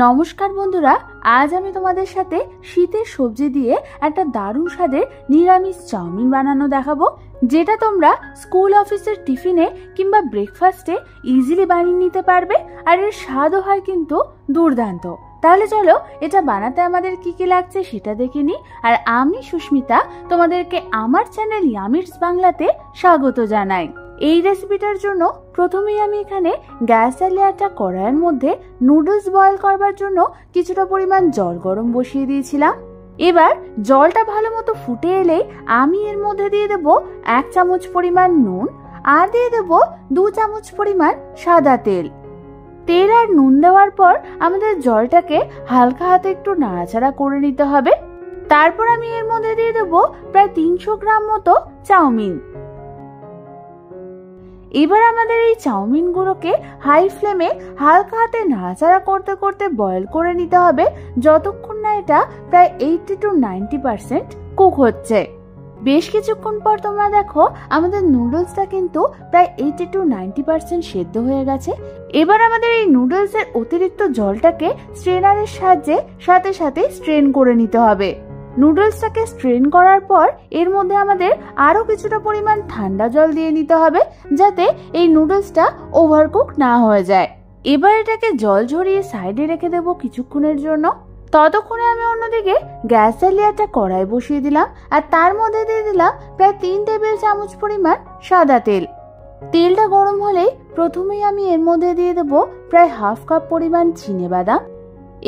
নমস্কার বন্ধুরা, আজ আমি তোমাদের সাথে শীতের সবজি দিয়ে একটা দারুণ স্বাদের নিরামিষ চাউমিন বানানো দেখাবো, যেটা তোমরা স্কুল অফিসের টিফিনে কিংবা ব্রেকফাস্টে ইজিলি বানিয়ে নিতে পারবে। আর এর স্বাদও হয় কিন্তু দুর্দান্ত। তাহলে চলো এটা বানাতে আমাদের কি কি লাগছে সেটা দেখে নিই। আর আমি সুস্মিতা তোমাদেরকে আমার চ্যানেল ইয়ামিটস বাংলাতে স্বাগত জানাই। এই রেসিপিটার জন্য প্রথমেই আমি এখানে গ্যাস জ্বালিয়ে একটা কড়াইয়ের মধ্যে নুডলস বয়েল করবার জন্য কিছুটা পরিমাণ জল গরম বসিয়ে দিয়েছিলাম। এবার জলটা ভালো মতো ফুটে এলেই আমি এর মধ্যে দিয়ে দেব 1 চামচ পরিমাণ নুন আর দিয়ে দেব 2 চামচ পরিমাণ সাদা তেল। তেল আর নুন দেওয়ার পর আমাদের জলটাকে হালকা হাতে একটু নাড়াচাড়া করে নিতে হবে। তারপর আমি এর মধ্যে দিয়ে দেব প্রায় 300 গ্রাম মতো চাউমিন। এবার আমাদের এই চাউমিন গুলোকে হাই ফ্লেমে হালকা হাতে নাড়াচাড়া করতে করতে বয়েল করে নিতে হবে, যতক্ষণ না এটা প্রায় 80 to 90% কুক হচ্ছে। বেশ কিছুক্ষণ পর তোমরা দেখো আমাদের নুডলসটা কিন্তু প্রায় 80 to 90% সেদ্ধ হয়ে গেছে। এবার আমাদের এই নুডলসের অতিরিক্ত জলটাকে স্ট্রেনারের সাহায্যে সাথে সাথে স্ট্রেন করে নিতে হবে। নুডলসটাকে স্ট্রেন করার পর এর মধ্যে আমাদের আরো কিছুটা পরিমাণ ঠান্ডা জল দিয়ে নিতে হবে, যাতে এই নুডলসটা ওভারকুক না হয়ে যায়। এবার এটাকে জল ঝরিয়ে সাইডে রেখে দেবো কিছুক্ষণের জন্য। ততক্ষণে আমি অন্যদিকে গ্যাস জ্বালিয়ে একটা কড়াই বসিয়ে দিলাম আর তার মধ্যে দিয়ে দিলাম প্রায় 3 টেবিল চামচ পরিমাণ সাদা তেল। তেলটা গরম হলেই প্রথমেই আমি এর মধ্যে দিয়ে দেবো প্রায় হাফ কাপ পরিমাণ চিনেবাদাম।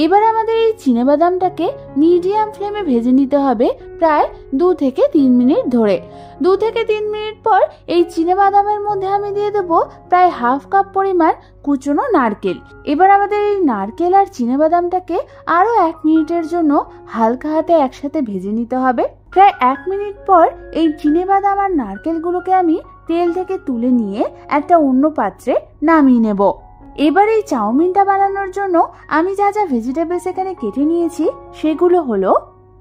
এবার আমাদের এই চিনেবাদামটাকে মিডিয়াম ফ্লেমে ভেজে নিতে হবে প্রায় 2 থেকে 3 মিনিট ধরে। 2 থেকে 3 মিনিট পর এই চিনেবাদামের মধ্যে আমি দিয়ে দেবো প্রায় হাফ কাপ পরিমাণ কুচনো নারকেল। এবার আমাদের এই নারকেল আর চিনেবাদামটাকে আরো 1 মিনিটের জন্য হালকা হাতে একসাথে ভেজে নিতে হবে। প্রায় 1 মিনিট পর এই চিনেবাদাম আর নারকেলগুলোকে আমি তেল থেকে তুলে নিয়ে একটা অন্য পাত্রে নামিয়ে নেব। এবার এই চাউমিনটা বানানোর জন্য আমি যা যা ভেজিটেবলস এখানে কেটে নিয়েছি সেগুলো হলো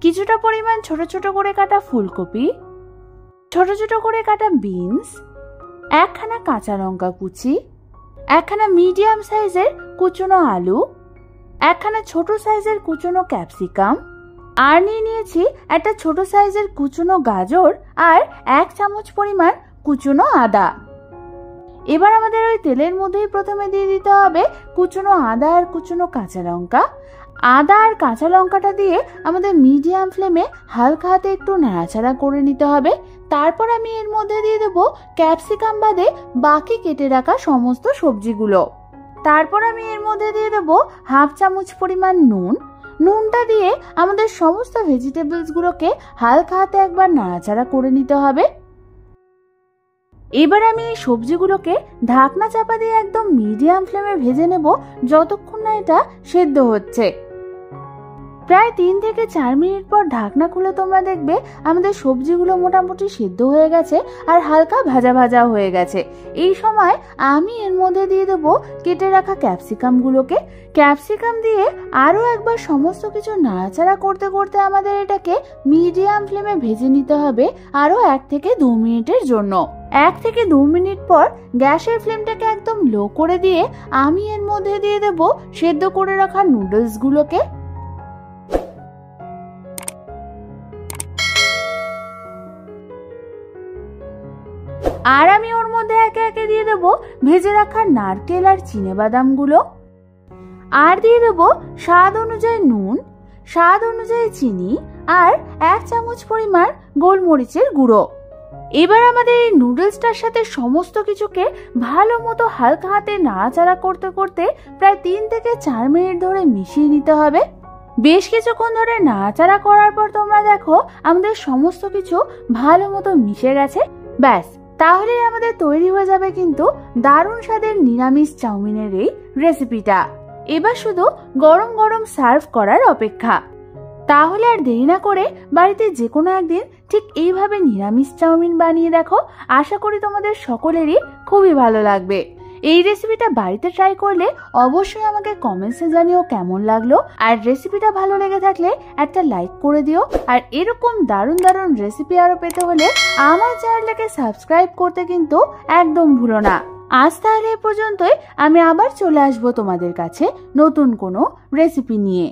কিছুটা পরিমাণ ছোট ছোট করে কাটা ফুলকপি, ছোট ছোট করে কাটা বিনস, একখানা কাঁচা লঙ্কা কুচি, একখানা মিডিয়াম সাইজের কুচনো আলু, একখানা ছোট সাইজের কুচনো ক্যাপসিকাম, আর নিয়ে নিয়েছি একটা ছোট সাইজের কুচনো গাজর আর 1 চামচ পরিমাণ কুচনো আদা। এবার আমাদের ওই তেলের মধ্যেই প্রথমে দিয়ে দিতে হবে কুচনো আদা আর কুচনো কাঁচা লঙ্কা। আদা আর কাঁচা লঙ্কাটা দিয়ে আমাদের মিডিয়াম ফ্লেমে হালকা হাতে একটু নাড়াচাড়া করে নিতে হবে। তারপর আমি এর মধ্যে দিয়ে দেবো ক্যাপসিকাম বাদে বাকি কেটে রাখা সমস্ত সবজিগুলো। তারপর আমি এর মধ্যে দিয়ে দেবো হাফ চামচ পরিমাণ নুন। নুনটা দিয়ে আমাদের সমস্ত ভেজিটেবলস গুলোকে হালকা হাতে একবার নাড়াচাড়া করে নিতে হবে। এবার আমি এই সবজিগুলোকে ঢাকনা চাপা দিয়ে একদম মিডিয়াম ফ্লেমে ভেজে নেব, যতক্ষণ না এটা সেদ্ধ হচ্ছে। প্রায় 3 থেকে 4 মিনিট পর ঢাকনা খুলে তোমরা দেখবে আমাদের সবজিগুলো মোটামুটি সেদ্ধ হয়ে গেছে আর হালকা ভাজা ভাজা হয়ে গেছে। এই সময় আমি এর মধ্যে দিয়ে দেবো কেটে রাখা ক্যাপসিকামগুলোকে। ক্যাপসিকাম দিয়ে আরও একবার সমস্ত কিছু নাড়াচাড়া করতে করতে আমাদের এটাকে মিডিয়াম ফ্লেমে ভেজে নিতে হবে আরও 1 থেকে 2 মিনিটের জন্য। 1 থেকে 2 মিনিট পর গ্যাসের ফ্লেমটাকে একদম লো করে দিয়ে আমি এর মধ্যে দিয়ে দেবো সেদ্ধ করে রাখা নুডলসগুলোকে। আর আমি ওর মধ্যে একে একে দিয়ে দেবো ভেজে রাখা নারকেল আর চিনেবাদামগুলো, আর দিয়ে দেবো স্বাদ অনুযায়ী নুন, স্বাদ অনুযায়ী চিনি আর 1 চামচ পরিমাণ গোলমরিচের গুঁড়ো। এবার আমাদের এই নুডলসটার সাথে সমস্ত কিছুকে ভালো মতো হালকা হাতে নাড়াচাড়া করতে করতে প্রায় 3 থেকে 4 মিনিট ধরে মিশিয়ে নিতে হবে। বেশ কিছুক্ষণ ধরে নাড়াচাড়া করার পর তোমরা দেখো আমাদের সমস্ত কিছু ভালো মতো মিশে গেছে। ব্যাস, তাহলেই আমাদের তৈরি হয়ে যাবে কিন্তু দারুণ স্বাদের নিরামিষ চাউমিনের এই রেসিপিটা। এবার শুধু গরম গরম সার্ভ করার অপেক্ষা। তাহলে আর দেরি না করে বাড়িতে যে কোনো একদিন ঠিক এইভাবে নিরামিষ চাউমিন বানিয়ে দেখো। আশা করি তোমাদের সকলেরই খুবই ভালো লাগবে। এই রেসিপিটা বাড়িতে ট্রাই করলে অবশ্যই আমাকে কমেন্টসে জানিও কেমন লাগলো। আর রেসিপিটা ভালো লেগে থাকলে একটা লাইক করে দিও। আর এরকম দারুণ দারুণ রেসিপি আরো পেতে হলে আমার চ্যানেলটাকে সাবস্ক্রাইব করতে কিন্তু একদম ভুলো না। আজ তাহলে এ পর্যন্তই। আমি আবার চলে আসবো তোমাদের কাছে নতুন কোনো রেসিপি নিয়ে।